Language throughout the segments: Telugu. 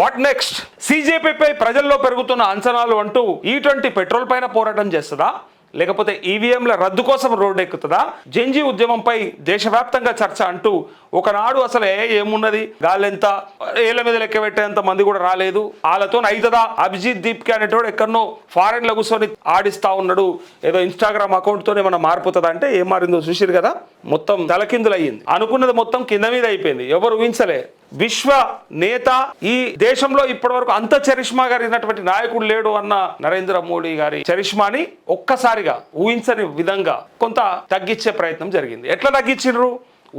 What next? సీజేపీపై ప్రజల్లో పెరుగుతున్న అంచనాలు అంటూ E20 పెట్రోల్ పైన పోరాటం చేస్తుందా, లేకపోతే ఈవీఎంల రద్దు కోసం రోడ్డు ఎక్కుతుందా? జెన్జీ ఉద్యమంపై దేశవ్యాప్తంగా చర్చ అంటూ ఒకనాడు అసలు ఏమున్నది, గాలెంత ఏళ్ళ మీద లెక్క పెట్టేంత మంది కూడా రాలేదు, వాళ్ళతో అవుతుందా? అభిజిత్ దీప్కి అనేటోడు ఎక్కడనో ఫారెన్లో కూర్చొని ఆడిస్తా ఉన్నాడు, ఏదో ఇన్స్టాగ్రామ్ అకౌంట్తోనే మనం మారిపోతుందా అంటే ఏం మారిందో చూసిరు కదా, మొత్తం తలకిందులు అయ్యింది. అనుకున్నది మొత్తం కింద మీద అయిపోయింది. ఎవరు ఊహించలే. విశ్వ నేత, ఈ దేశంలో ఇప్పటి వరకు అంత చరిష్మా కలిగినటువంటి నాయకుడు లేడు అన్న నరేంద్ర మోడీ గారి చరిష్మాని ఒక్కసారిగా ఊహించని విధంగా కొంత తగ్గించే ప్రయత్నం జరిగింది. ఎట్లా తగ్గించారు?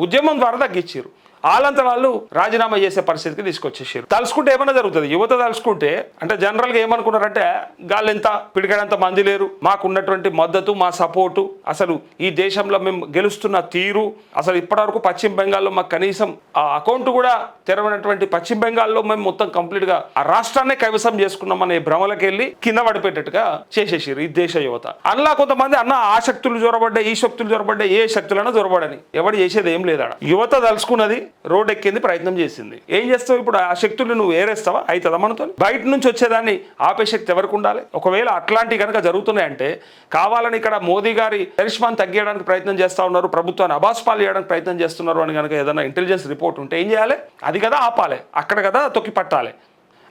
ఉద్యమం ద్వారా తగ్గించారు. వాళ్ళంతా వాళ్ళు రాజీనామా చేసే పరిస్థితికి తీసుకొచ్చేసారు. తలుసుకుంటే ఏమైనా జరుగుతుంది. యువత తలుసుకుంటే అంటే జనరల్గా ఏమనుకున్నారంటే గాలెంత పిడికడంత మంది లేరు, మాకు ఉన్నటువంటి మద్దతు, మా సపోర్టు, అసలు ఈ దేశంలో మేము గెలుస్తున్న తీరు, అసలు ఇప్పటివరకు పశ్చిమ బెంగాల్లో మాకు కనీసం ఆ అకౌంట్ కూడా తెరవనటువంటి పశ్చిమ బెంగాల్లో మేము మొత్తం కంప్లీట్గా ఆ రాష్ట్రాన్ని కైవసం చేసుకున్నామనే భ్రమలకు వెళ్ళి కింద పడిపెట్టేట్టుగా చేసేసారు ఈ దేశ యువత. అందులో కొంతమంది ఆ శక్తులు జొరబడ్డాయి, ఈ శక్తులు జొరబడ్డాయి, ఏ శక్తులైనా జొరబడని ఎవడు చేసేది ఏం లేదా. యువత తలుసుకున్నది, రోడ్ ఎక్కింది, ప్రయత్నం చేసింది. ఏం చేస్తావు ఇప్పుడు? ఆ శక్తులు నువ్వు ఏరేస్తావా? అవుతుందా మనతో? బయట నుంచి వచ్చేదాన్ని ఆపే శక్తి ఎవరికి ఉండాలి? ఒకవేళ అట్లాంటివి కనుక జరుగుతున్నాయంటే కావాలని ఇక్కడ మోదీ గారి చరిష్మాను తగ్గించడానికి ప్రయత్నం చేస్తూ ఉన్నారు, ప్రభుత్వాన్ని అబాస్పాలు చేయడానికి ప్రయత్నం చేస్తున్నారు అని కనుక ఏదైనా ఇంటెలిజెన్స్ రిపోర్ట్ ఉంటే ఏం చేయాలి? అది కదా ఆపాలి, అక్కడ కదా తొక్కి పట్టాలి.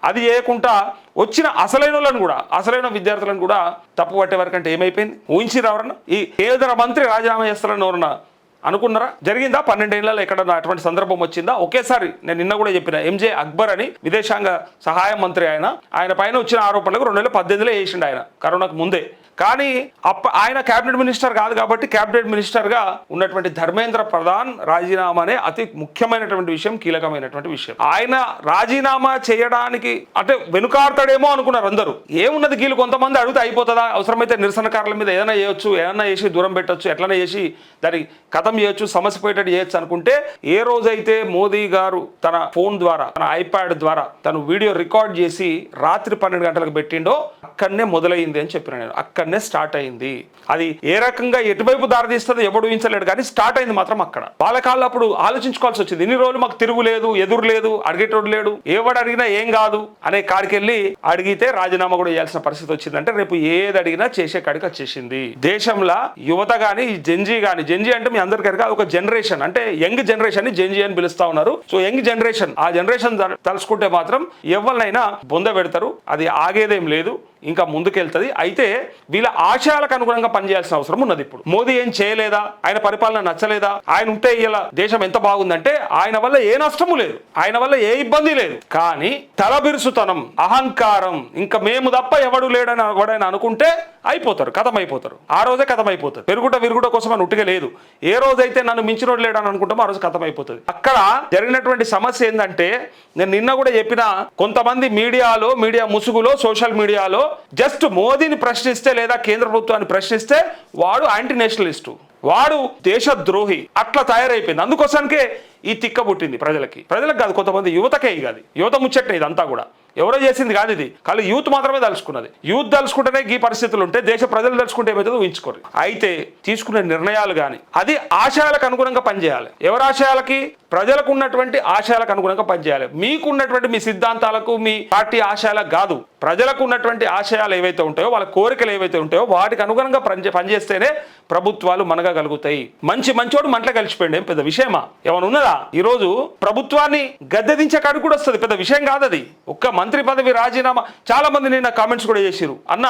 అది చేయకుండా వచ్చిన అసలైన విద్యార్థులను కూడా తప్పు పట్టే వరకు అంటే ఏమైపోయింది? ఊహించిరు ఎవరన్నా? ఈ కేంద్ర మంత్రి రాజీనామా చేస్తారని ఎవరన్నా అనుకున్నారా? జరిగిందా? 12 ఏళ్లలో ఎక్కడన్నా అటువంటి సందర్భం వచ్చిందా? ఒకేసారి నేను నిన్న కూడా చెప్పిన ఎంజే అక్బర్ అని విదేశాంగ సహాయ మంత్రి, ఆయన పైన వచ్చిన ఆరోపణలకు 2018లో వేసిండు ఆయన, కరోనాకు ముందే. కానీ ఆయన క్యాబినెట్ మినిస్టర్ కాదు కాబట్టి క్యాబినెట్ మినిస్టర్గా ఉన్నటువంటి ధర్మేంద్ర ప్రధాన్ రాజీనామా అనే అతి ముఖ్యమైనటువంటి విషయం, కీలకమైనటువంటి విషయం. ఆయన రాజీనామా చేయడానికి అంటే వెనుకాడతాడేమో అనుకున్నారు అందరూ. ఏమున్నది, గీలు కొంతమంది అడిగితే అయిపోతుందా? అవసరమైతే నిరసనకారుల మీద ఏదైనా చేయొచ్చు, ఏదైనా చేసి దూరం పెట్టచ్చు, ఎట్లనే చేసి దాన్ని ఖతం చేయొచ్చు, సమస్య పోయేటట్టు చేయొచ్చు అనుకుంటే, ఏ రోజైతే మోదీ గారు తన ఫోన్ ద్వారా, తన ఐప్యాడ్ ద్వారా తను వీడియో రికార్డ్ చేసి రాత్రి 12 గంటలకు పెట్టిండో అక్కడనే మొదలైంది అని చెప్పిన నేను. అక్కడనే స్టార్ట్ అయింది. అది ఏ రకంగా ఎటువైపు దారితీస్తుందో ఎవడు ఊహించలేడు, కానీ స్టార్ట్ అయింది మాత్రం అక్కడ. వాళ్ళ కాళ్ళు అప్పుడు ఆలోచించుకోవాల్సి వచ్చింది. ఇన్ని రోజులు మాకు తిరుగు లేదు, ఎదురు లేదు, అడిగేటోడు లేడు, ఏవాడు అడిగినా ఏం కాదు అనే కాడికెళ్ళి అడిగితే రాజీనామా కూడా చేయాల్సిన పరిస్థితి వచ్చిందంటే రేపు ఏది అడిగినా చేసే కాడికి వచ్చేసింది. దేశంలో యువత కానీ, జెన్జీ కానీ, జెన్జీ అంటే మీ అందరికీ ఒక జనరేషన్, అంటే యంగ్ జనరేషన్ ని జెన్జీ అని పిలుస్తా ఉన్నారు. సో యంగ్ జనరేషన్, ఆ జనరేషన్ తలుసుకుంటే మాత్రం ఎవరినైనా బొంద పెడతారు. అది ఆగేదేం లేదు, ఇంకా ముందుకెళ్తుంది. అయితే వీళ్ళ ఆశయాలకు అనుగుణంగా పనిచేయాల్సిన అవసరం ఉన్నది. ఇప్పుడు మోదీ ఏం చేయలేదా? ఆయన పరిపాలన నచ్చలేదా? ఆయన ఉంటే ఇలా దేశం ఎంత బాగుందంటే ఆయన వల్ల ఏ నష్టము లేదు, ఆయన వల్ల ఏ ఇబ్బంది లేదు. కానీ తలబిరుసుతనం, అహంకారం, ఇంకా మేము తప్ప ఎవడు లేడని ఎవడైనా అనుకుంటే అయిపోతారు, కథం అయిపోతారు. ఆ రోజే కథం అయిపోతుంది. విరుగుట కోసం అని ఉట్టిగా లేదు. ఏ రోజైతే నన్ను మించినోడు లేడని అనుకుంటామో ఆ రోజు కథం అయిపోతుంది. అక్కడ జరిగినటువంటి సమస్య ఏంటంటే, నేను నిన్న కూడా చెప్పిన, కొంతమంది మీడియా ముసుగులో, సోషల్ మీడియాలో జస్ట్ మోదీని ప్రశ్నిస్తే లేదా కేంద్ర ప్రభుత్వాన్ని ప్రశ్నిస్తే వాడు యాంటీ నేషనలిస్టు, వాడు దేశద్రోహి, అట్లా తయారైపోయింది. అందుకోసానికే ఈ తిక్క పుట్టింది ప్రజలకు కాదు, కొంతమంది యువతకే. ఇది యువత ముచ్చట్నే, ఇదంతా కూడా ఎవరో చేసింది కాదు. ఇది కానీ యూత్ మాత్రమే తలుచుకున్నది. యూత్ తలుచుకుంటేనే ఈ పరిస్థితులు ఉంటే దేశ ప్రజలు తలుచుకుంటే ఏమవుతుందో ఊహించుకోరు. అయితే తీసుకునే నిర్ణయాలు కానీ అది ఆశయాలకు అనుగుణంగా పనిచేయాలి. ఎవరి ఆశయాలకి? ప్రజలకు ఉన్నటువంటి ఆశయాలకు అనుగుణంగా పనిచేయాలి. మీకున్నటువంటి మీ సిద్ధాంతాలకు, మీ పార్టీ ఆశయాలకు కాదు. ప్రజలకు ఉన్నటువంటి ఆశయాలు ఏవైతే ఉంటాయో, వాళ్ళ కోరికలు ఏవైతే ఉంటాయో వాటికి అనుగుణంగా పనిచేస్తేనే ప్రభుత్వాలు మనగలుగుతాయి. మంచోడు మంటలో కలిసిపోయింది, ఏం పెద్ద విషయమా? ఏమైనా ఉన్నదా? ఈరోజు ప్రభుత్వాన్ని గద్దెదించే కాడికి కూడా వస్తుంది, పెద్ద విషయం కాదు అది. ఒక్క మంత్రి పదవి రాజీనామా, చాలా మంది నేను కామెంట్స్ కూడా చేసిరు, అన్న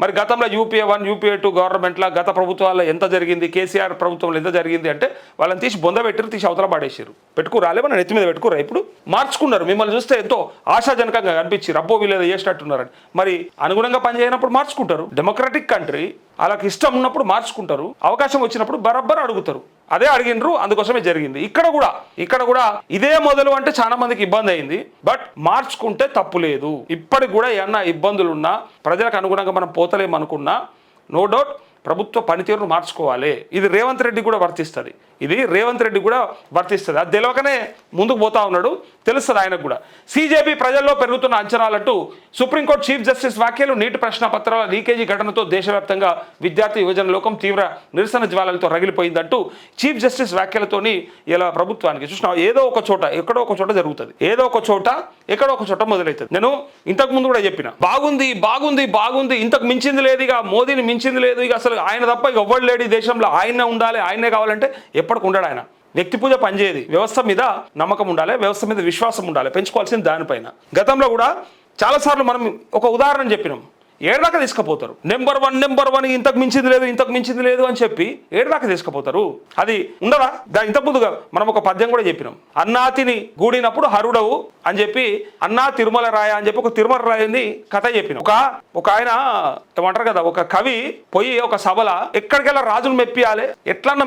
మరి గతంలో యూపీఏ 1, యూపీఏ 2 గవర్నమెంట్లో గత ప్రభుత్వాల్లో ఎంత జరిగింది, కేసీఆర్ ప్రభుత్వంలో ఎంత జరిగింది అంటే వాళ్ళని తీసి బొంద పెట్టారు, తీసి అవతల పాడేసారు. పెట్టుకురాలే మన నెత్తి మీద పెట్టుకురా. ఇప్పుడు మార్చుకున్నారు. మిమ్మల్ని చూస్తే ఎంతో ఆశాజనకంగా కనిపించారు, అబ్బో వీళ్ళు చేసినట్టున్నారని. మరి అనుగుణంగా పనిచేయనప్పుడు మార్చుకుంటారు. డెమోక్రటిక్ కంట్రీ, వాళ్ళకి ఇష్టం ఉన్నప్పుడు మార్చుకుంటారు, అవకాశం వచ్చినప్పుడు బరబ్బర్ అడుగుతారు. అదే అడిగినరు, అందుకోసమే జరిగింది. ఇక్కడ కూడా ఇదే మొదలు అంటే చాలా మందికి ఇబ్బంది అయింది. బట్ మార్చుకుంటే తప్పు లేదు. ఇప్పటికి కూడా ఏమన్నా ఇబ్బందులున్నా, ప్రజలకు అనుగుణంగా మనం పోతలేమనుకున్నా, నో డౌట్ ప్రభుత్వ పనితీరును మార్చుకోవాలి. ఇది రేవంత్ రెడ్డి కూడా వర్తిస్తుంది. అది తెలియకనే ముందుకు పోతా ఉన్నాడు. తెలుస్తుంది ఆయనకు కూడా. సీజేపీ ప్రజల్లో పెరుగుతున్న అంచనాలంటూ సుప్రీంకోర్టు చీఫ్ జస్టిస్ వ్యాఖ్యలు, నీటి ప్రశ్నపత్రాల లీకేజీ ఘటనతో దేశవ్యాప్తంగా విద్యార్థి యువజన లోకం తీవ్ర నిరసన జ్వాలలతో రగిలిపోయిందంటూ చీఫ్ జస్టిస్ వ్యాఖ్యలతోని ఇలా ప్రభుత్వానికి చూసినా ఏదో ఒక చోట ఎక్కడో ఒక చోట జరుగుతుంది, ఏదో ఒక చోట ఎక్కడో ఒక చోట మొదలవుతుంది. నేను ఇంతకు ముందు కూడా చెప్పిన బాగుంది బాగుంది బాగుంది, ఇంతకు మించింది లేదు, ఇక మోదీని మించింది లేదు, ఇక అసలు ఆయన తప్ప ఇక ఎవ్వడు లేడు ఈ దేశంలో, ఆయనే ఉండాలి, ఆయనే కావాలంటే ఎప్పటికి ఉండడు ఆయన. వ్యక్తి పూజ పనిచేయదు, వ్యవస్థ మీద నమ్మకం ఉండాలి, వ్యవస్థ మీద విశ్వాసం ఉండాలి, పెంచుకోవాల్సింది దానిపైన. గతంలో కూడా చాలాసార్లు మనం ఒక ఉదాహరణ చెప్పినాం, ఏడదాకా తీసుకుపోతారు. నెంబర్ వన్ ఇంతకు మించింది లేదు అని చెప్పి ఏడదాకా తీసుకుపోతారు. అది ఉండదా? ఇంతకు ముందుగా మనం ఒక పద్యం కూడా చెప్పినాం, అన్నాతిని గూడినప్పుడు హరుడవు అని చెప్పి అన్నా తిరుమల రాయ అని చెప్పి ఒక తిరుమల రాయని కథ చెప్పినాం. ఒక ఆయన ఏమంటారు కదా, ఒక కవి పోయి ఒక సభల ఎక్కడికెళ్ళా రాజును మెప్పియాలి, ఎట్లన్నా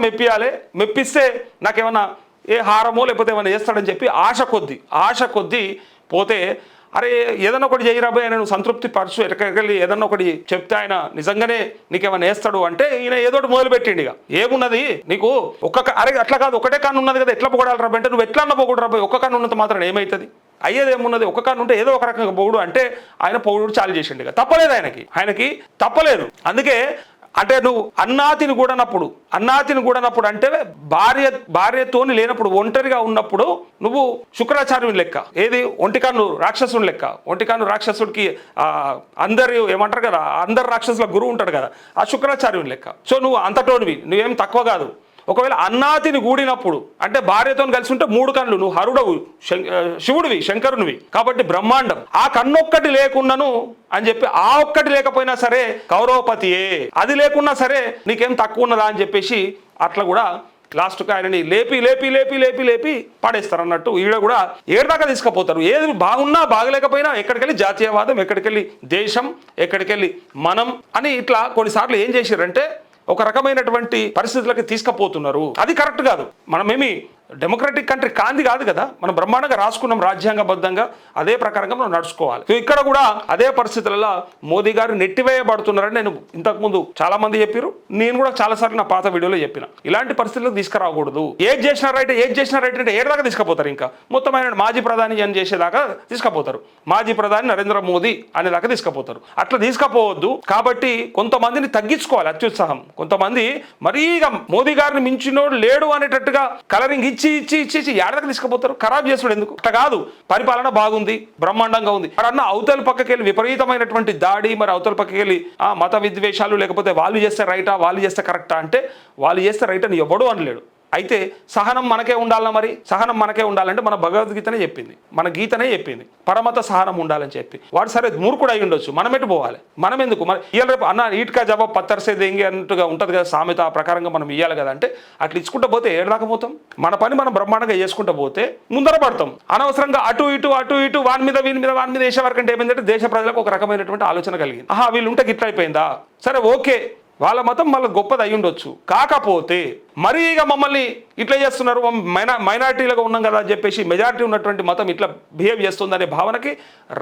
మెప్పిస్తే నాకేమన్నా ఏ హారమో లేకపోతే ఏమైనా చేస్తాడని చెప్పి ఆశ కొద్దీ పోతే, అరే ఏదన్నా ఒకటి చేయరాబోయ్ ఆయన, నువ్వు సంతృప్తి పరచు, ఎక్కడికెళ్ళి ఏదన్నా ఒకటి చెప్తే ఆయన నిజంగానే నీకేమైనా వేస్తాడు అంటే ఈయన ఏదో ఒకటి మొదలుపెట్టిండు. ఇక ఏమున్నది నీకు అరే అట్లా కాదు, ఒకటే కాను ఉన్నది కదా, ఎట్లా పొగడాలి రాబోయ్ అంటే, నువ్వు ఎట్లా అన్న పొగుడు రాబోయ్, ఒక్క కాను ఉన్నంత మాత్రం ఏమవుతుంది, అయ్యేది ఏమున్నది, ఒక్క కాను ఉంటే ఏదో ఒక రకంగా పొగుడు అంటే ఆయన పొగుడు చాలు చేసిండు. ఇక తప్పలేదు, ఆయనకి తప్పలేదు. అందుకే అంటే నువ్వు అన్నాతిని కూడనప్పుడు అంటే భార్యతోని లేనప్పుడు, ఒంటరిగా ఉన్నప్పుడు నువ్వు శుక్రాచార్యుని లెక్క, ఏది ఒంటికాను రాక్షసుని లెక్క. ఒంటికాను రాక్షసుడికి అందరు ఏమంటారు కదా, అందరు రాక్షసుల గురువు ఉంటాడు కదా, ఆ శుక్రాచార్యుని లెక్క. సో నువ్వు అంతటోనివి, నువ్వేం తక్కువ కాదు. ఒకవేళ అన్నాతిని గూడినప్పుడు అంటే భార్యతో కలిసి ఉంటే 3 కన్నులు, నువ్వు హరుడవు, శివుడివి, శంకరునివి, కాబట్టి బ్రహ్మాండం. ఆ కన్నొక్కటి లేకున్నాను అని చెప్పి, ఆ ఒక్కటి లేకపోయినా సరే కౌరవపతియే, అది లేకున్నా సరే నీకేం తక్కువ ఉన్నదా అని చెప్పేసి అట్లా కూడా లాస్ట్కి ఆయనని లేపి పాడేస్తారు అన్నట్టు. ఈడ కూడా ఏడదాకా తీసుకుపోతారు. ఏది బాగున్నా బాగలేకపోయినా, ఎక్కడికెళ్ళి జాతీయవాదం, ఎక్కడికెళ్ళి దేశం, ఎక్కడికెళ్ళి మనం అని ఇట్లా కొన్నిసార్లు ఏం చేశారంటే ఒక రకమైనటువంటి పరిస్థితులకి తీసుకుపోతున్నారు. అది కరెక్ట్ కాదు. మనమేమి డెమోక్రటిక్ కంట్రీ కాదు కదా, మనం బ్రహ్మాండంగా రాసుకున్నాం రాజ్యాంగబద్ధంగా, అదే ప్రకారంగా మనం నడుచుకోవాలి. ఇక్కడ కూడా అదే పరిస్థితులలో మోదీ గారు నెట్టివేయబడుతున్నారని నేను ఇంతకుముందు చాలా మంది చెప్పారు, నేను కూడా చాలాసార్లు నా పాత వీడియోలో చెప్పిన. ఇలాంటి పరిస్థితులకు తీసుకురాకూడదు. ఏది చేసిన రైట్ అంటే ఏడదాకా తీసుకుపోతారు. ఇంకా మొత్తం ఆయన మాజీ ప్రధాని అని చేసేదాకా తీసుకుపోతారు. మాజీ ప్రధాని నరేంద్ర మోదీ అనేదాకా తీసుకుపోతారు. అట్లా తీసుకుపోవద్దు. కాబట్టి కొంతమందిని తగ్గించుకోవాలి అత్యుత్సాహం. కొంతమంది మరీగా మోదీ గారిని మించినోడు లేడు అనేటట్టుగా కలరింగ్ ఇచ్చి ఏడదాకా తీసుకుపోతారు. ఖరాబ్ చేసుడు ఎందుకు? అట్లా కాదు. పరిపాలన బాగుంది, బ్రహ్మాండంగా ఉంది. మరి అన్న అవతల పక్కకి వెళ్ళి విపరీతమైనటువంటి దాడి, మరి అవతల పక్కకి వెళ్ళి మత విద్వేషాలు, లేకపోతే వాళ్ళు చేస్తే రైటా, వాళ్ళు చేస్తే కరెక్టా అంటే, వాళ్ళు చేస్తే రైట్ అని ఎవడూ అనలేడు. అయితే సహనం మనకే ఉండాలన్నా, మరి సహనం మనకే ఉండాలంటే మన భగవద్గీతనే చెప్పింది, మన గీతనే చెప్పింది, పరమత సహనం ఉండాలని చెప్పి. వాడు సరే మూర్ఖుడు అయి ఉండొచ్చు, మనం ఎటు పోవాలి, మనం ఎందుకు? మరి ఇవాళ రేపు అన్న ఈట్కా జవాబు పత్తర్సే దేంగి అన్నట్టుగా ఉంటుంది కదా సామెత, ఆ ప్రకారంగా మనం ఇవ్వాలి కదా. అంటే అట్లా ఇచ్చుకుంటూ పోతే ఏడదాకా పోతాం? మన పని మనం బ్రహ్మాండంగా చేసుకుంటూ పోతే ముందర పడతాం. అనవసరంగా అటు ఇటు వాని మీద వేసే వరకు అంటే ఏమైందంటే దేశ ప్రజలకు ఒక రకమైనటువంటి ఆలోచన కలిగింది, వీళ్ళు ఉంటే గిట్ల అయిపోయిందా, సరే ఓకే వాళ్ళ మతం మళ్ళీ గొప్పది అయి ఉండొచ్చు, కాకపోతే మరీ ఇక మమ్మల్ని ఇట్లా చేస్తున్నారు, మైనారిటీలుగా ఉన్నాం కదా అని చెప్పేసి మెజారిటీ ఉన్నటువంటి మతం ఇట్లా బిహేవ్ చేస్తుందనే భావనకి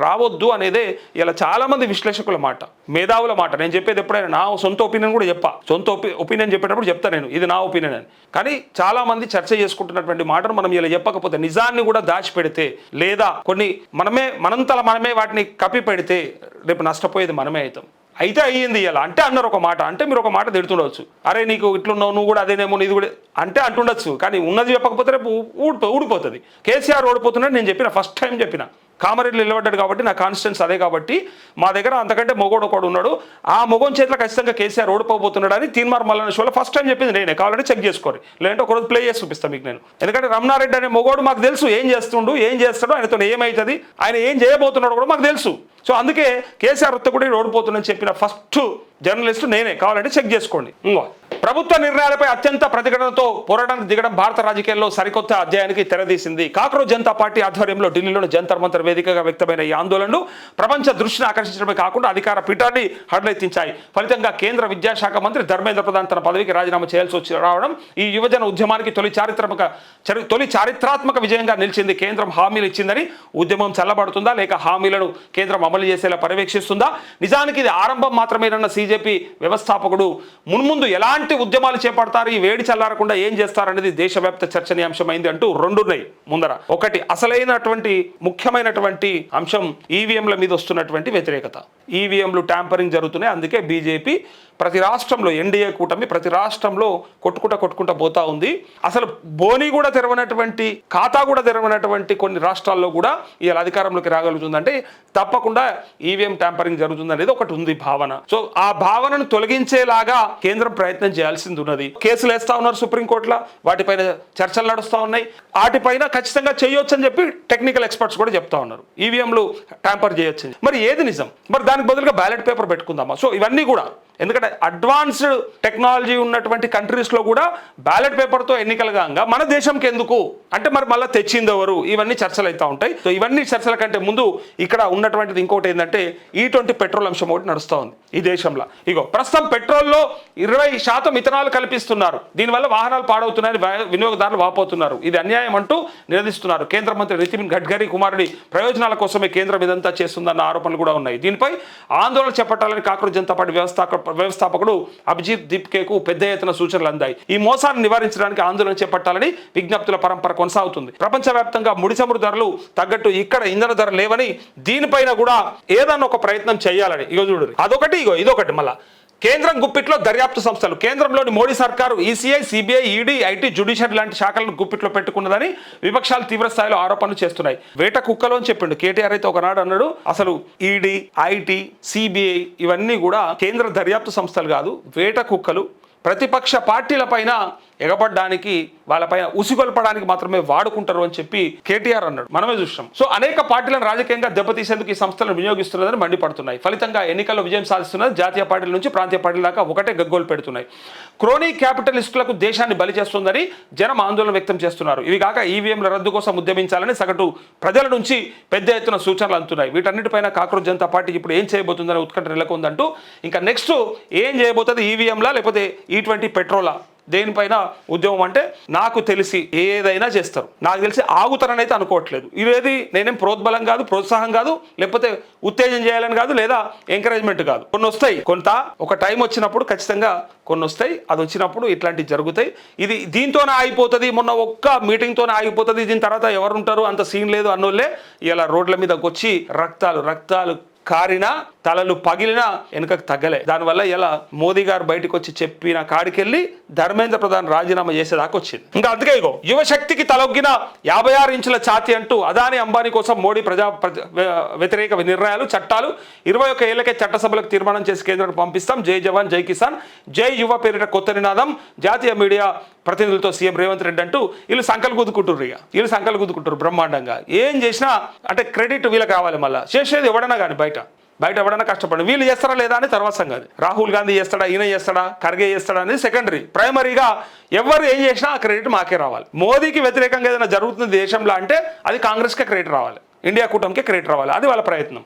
రావద్దు అనేదే ఇలా చాలామంది విశ్లేషకుల మాట, మేధావుల మాట. నేను చెప్పేది ఎప్పుడైనా నా సొంత ఒపీనియన్ కూడా సొంత ఒపీనియన్ చెప్పేటప్పుడు చెప్తా నేను, ఇది నా ఒపీనియన్ అని. కానీ చాలామంది చర్చ చేసుకుంటున్నటువంటి మాటను మనం ఇలా చెప్పకపోతే, నిజాన్ని కూడా దాచిపెడితే, లేదా కొన్ని మనమే వాటిని కప్పి పెడితే రేపు నష్టపోయేది మనమే అవుతాం. అయితే అయ్యింది ఇలా అంటే అన్నారు ఒక మాట, అంటే మీరు ఒక మాట తిడుతుండవచ్చు, అరే నీకు ఇట్లున్నావు, నువ్వు కూడా అదేనేమో, నీది కూడా అంటే అంటుండొచ్చు. కానీ ఉన్నది చెప్పకపోతే రేపు ఊడిపోతుంది. కేసీఆర్ ఓడిపోతున్నాడు నేను చెప్పిన, ఫస్ట్ టైం చెప్పిన. కామారెడ్డి నిలబడ్డాడు కాబట్టి, నా కాన్స్టిట్యూన్స్ అదే కాబట్టి, మా దగ్గర అంతకంటే మొగోడు ఒకడు ఉన్నాడు, ఆ మొగోని చేతిలో ఖచ్చితంగా కేసీఆర్ ఓడిపోతున్నాడు అని తీన్మార్ మల్లన్న షోలో ఫస్ట్ టైం చెప్పింది నేనే. కావాలంటే చెక్ చేసుకోరు, లేదంటే ఒకరోజు ప్లే చేసి చూపిస్తాను మీకు నేను. ఎందుకంటే రమణారెడ్డి అనే మొగోడు మాకు తెలుసు ఏం చేస్తాడు, ఆయనతో ఏమవుతుంది, ఆయన ఏం చేయబోతున్నాడు కూడా మాకు తెలుసు. సో అందుకే కేసీఆర్ కూడా ఓడిపోతుందని చెప్పిన ఫస్ట్ జర్నలిస్టు నేనే, కావాలంటే చెక్ చేసుకోండి. ప్రభుత్వ నిర్ణయాలపై అత్యంత ప్రతిఘటనతో పోరాటానికి దిగడం భారత రాజకీయాల్లో సరికొత్త అధ్యాయానికి తెరదీసింది. కాక్రోచ్ జనతా పార్టీ ఆధ్వర్యంలో ఢిల్లీలోని జంతర్ మంతర్ వేదికగా వ్యక్తమైన ఈ ఆందోళనలు ప్రపంచ దృష్టిని ఆకర్షించడమే కాకుండా అధికార పీఠాన్ని హడలెత్తించాయి. ఫలితంగా కేంద్ర విద్యాశాఖ మంత్రి ధర్మేంద్ర ప్రధాన్ తన పదవికి రాజీనామా చేయాల్సి రావడం ఈ యువజన ఉద్యమానికి తొలి చారిత్రాత్మక విజయంగా నిలిచింది. కేంద్రం హామీలు ఇచ్చిందని ఉద్యమం చల్లబడుతుందా, లేక హామీలను కేంద్రం అమలు చేసేలా పర్యవేక్షిస్తుందా? నిజానికి ఇది ఆరంభం మాత్రమేనన్న సీజే బీజేపీ వ్యవస్థాపకుడు మున్ముందు ఎలాంటి ఉద్యమాలు చేపడతారు, ఈ వేడి చల్లారకుండా ఏం చేస్తారనేది దేశవ్యాప్త చర్చనీయాంశమైంది అంటూ రెండున్నాయి ముందర. ఒకటి అసలైనటువంటి ముఖ్యమైనటువంటి అంశం ఈవీఎంల మీద వస్తున్నటువంటి వ్యతిరేకత. ఈవీఎంలు ట్యాంపరింగ్ జరుగుతున్నాయి, అందుకే బీజేపీ ప్రతి రాష్ట్రంలో ఎన్డీఏ కూటమి ప్రతి రాష్ట్రంలో కొట్టుకుంటా పోతా ఉంది. అసలు బోని కూడా తెరవనటువంటి, ఖాతా కూడా తెరవనటువంటి కొన్ని రాష్ట్రాల్లో కూడా ఇలా అధికారంలోకి రాగలుగుతుందంటే తప్పకుండా ఈవీఎం ట్యాంపరింగ్ జరుగుతుంది అనేది ఒకటి ఉంది భావన. సో ఆ భావనను తొలగించేలాగా కేంద్రం ప్రయత్నం చేయాల్సింది ఉన్నది. కేసులు వేస్తా ఉన్నారు సుప్రీంకోర్టులో, వాటిపైన చర్చలు నడుస్తూ ఉన్నాయి. వాటిపైన ఖచ్చితంగా చేయొచ్చు అని చెప్పి టెక్నికల్ ఎక్స్పర్ట్స్ కూడా చెప్తా ఉన్నారు, ఈవీఎంలు ట్యాంపర్ చేయొచ్చు. మరి ఏది నిజం? మరి దానికి బదులుగా బ్యాలెట్ పేపర్ పెట్టుకుందామా? సో ఇవన్నీ కూడా ఎందుకంటే అడ్వాన్స్డ్ టెక్నాలజీ ఉన్నటువంటి కంట్రీస్లో కూడా బ్యాలెట్ పేపర్తో ఎన్నికలు కాగా మన దేశంకి ఎందుకు అంటే మరి మళ్ళీ తెచ్చింది ఎవరు? ఇవన్నీ చర్చలు అవుతూ ఉంటాయి. సో ఇవన్నీ చర్చల కంటే ముందు ఇక్కడ ఉన్నటువంటిది ఇంకోటి ఏంటంటే E20 పెట్రోల్ అంశం ఒకటి నడుస్తూ ఉంది ఈ దేశంలో. ఇగో ప్రస్తుతం పెట్రోల్లో 20% ఇథనాల్ కల్పిస్తున్నారు. దీనివల్ల వాహనాలు పాడవుతున్నాయని వినియోగదారులు వాపోతున్నారు. ఇది అన్యాయం అంటూ నిలదీస్తున్నారు. కేంద్ర మంత్రి నితిన్ గడ్కరీ కుమారుడి ప్రయోజనాల కోసమే కేంద్రం ఇదంతా చేస్తుందన్న ఆరోపణలు కూడా ఉన్నాయి. దీనిపై ఆందోళన చేపట్టాలని కాంగ్రెస్ జనతా పార్టీ వ్యవస్థాపకుడు అభిజిత్ దీప్కేకు పెద్ద ఎత్తున సూచనలు అందాయి. ఈ మోసాన్ని నివారించడానికి ఆందోళన చేపట్టాలని విజ్ఞప్తుల పరంపర కొనసాగుతుంది. ప్రపంచవ్యాప్తంగా ముడి చమురు ధరలు తగ్గట్టు ఇక్కడ ఇంధన ధర లేవని, దీనిపైన కూడా ఏదన్నా ఒక ప్రయత్నం చేయాలని. ఇగో చూడు, అదొకటి ఇదొకటి. మళ్ళా కేంద్రం గుప్పిట్లో దర్యాప్తు సంస్థలు. కేంద్రంలోని మోడీ సర్కారు ECI, CBI, ED, IT, judiciary లాంటి శాఖలను గుప్పిట్లో పెట్టుకున్నదని విపక్షాలు తీవ్ర స్థాయిలో ఆరోపణలు చేస్తున్నాయి. వేట కుక్కలు అని చెప్పిండు కేటీఆర్. అయితే ఒకనాడు అన్నాడు అసలు ఈడీ, ఐటీ, సిబిఐ ఇవన్నీ కూడా కేంద్ర దర్యాప్తు సంస్థలు కాదు, వేట కుక్కలు. ప్రతిపక్ష పార్టీల పైన ఎగబడ్డానికి, వాళ్ళపైన ఉసిగొల్పడానికి మాత్రమే వాడుకుంటారు అని చెప్పి కేటీఆర్ అన్నాడు. మనమే చూసాం. సో అనేక పార్టీలను రాజకీయంగా దెబ్బతీసేందుకు ఈ సంస్థలను వినియోగిస్తున్నదని మండిపడుతున్నాయి. ఫలితంగా ఎన్నికల్లో విజయం సాధిస్తున్నది జాతీయ పార్టీల నుంచి ప్రాంతీయ పార్టీల దాకా ఒకటే గగ్గోలు పెడుతున్నాయి. క్రోనీ క్యాపిటలిస్టులకు దేశాన్ని బలి చేస్తుందని జనం ఆందోళన వ్యక్తం చేస్తున్నారు. ఇవి కాక ఈవీఎంల రద్దు కోసం ఉద్యమించాలని సగటు ప్రజల నుంచి పెద్ద ఎత్తున సూచనలు అందుతున్నాయి. వీటన్నిటిపైన కాంగ్రెస్ జనతా పార్టీ ఇప్పుడు ఏం చేయబోతుందని ఉత్కంఠ నెలకొందంటూ ఇంకా నెక్స్ట్ ఏం చేయబోతుంది? ఈవీఎంలా లేకపోతే E20 పెట్రోలా? దేనిపైన ఉద్యమం అంటే నాకు తెలిసి ఏదైనా చేస్తారు. నాకు తెలిసి ఆగుతారని అయితే అనుకోవట్లేదు. ఇదేది నేనేం ప్రోద్బలం కాదు, ప్రోత్సాహం కాదు, లేకపోతే ఉత్తేజం చేయాలని కాదు, లేదా ఎంకరేజ్మెంట్ కాదు. కొన్ని వస్తాయి, కొంత ఒక టైం వచ్చినప్పుడు ఖచ్చితంగా కొన్ని వస్తాయి. అది వచ్చినప్పుడు ఇట్లాంటివి జరుగుతాయి. ఇది దీంతోనే ఆగిపోతుంది, మొన్న ఒక్క మీటింగ్తోనే ఆగిపోతుంది, దీని తర్వాత ఎవరు ఉంటారు అంత సీన్ లేదు అన్నోళ్ళే ఇలా రోడ్ల మీదకి వచ్చి రక్తాలు కారినా, తలలు పగిలినా వెనుకకు తగ్గలే. దానివల్ల ఇలా మోదీ గారు బయటకు వచ్చి చెప్పిన కాడికెళ్ళి ధర్మేంద్ర ప్రధాన్ రాజీనామా చేసేదాకా వచ్చింది. ఇంకా అందుకే ఇగో యువశక్తికి తలొగ్గిన 56 ఇంచుల ఛాతీ అంటూ అదాని, అంబానీ కోసం మోడీ వ్యతిరేక నిర్ణయాలు, చట్టాలు 21 ఏళ్లకే చట్టసభలకు తీర్మానం చేసి కేంద్రానికి పంపిస్తాం. జై జవాన్, జై కిసాన్, జై యువ పేరిట కొత్త నినాదం. జాతీయ మీడియా ప్రతినిధులతో సీఎం రేవంత్ రెడ్డి అంటూ వీళ్ళు సంకలు గుద్దుకుంటారు బ్రహ్మాండంగా. ఏం చేసినా అంటే క్రెడిట్ వీళ్ళకి రావాలి. మళ్ళీ చేసేది ఎవడన్నా కానీ బయట ఎవడన్నా కష్టపడి వీళ్ళు చేస్తారా లేదా అని తర్వాత సంగతి. రాహుల్ గాంధీ చేస్తాడా, ఈయన చేస్తాడా, ఖర్గే చేస్తాడా అనేది సెకండరీ. ప్రైమరీగా ఎవరు ఏం చేసినా ఆ క్రెడిట్ మాకే రావాలి. మోదీకి వ్యతిరేకంగా ఏదైనా జరుగుతుంది దేశంలో అంటే అది కాంగ్రెస్కే క్రెడిట్ రావాలి, ఇండియా కూటమికే క్రెడిట్ రావాలి. అది వాళ్ళ ప్రయత్నం.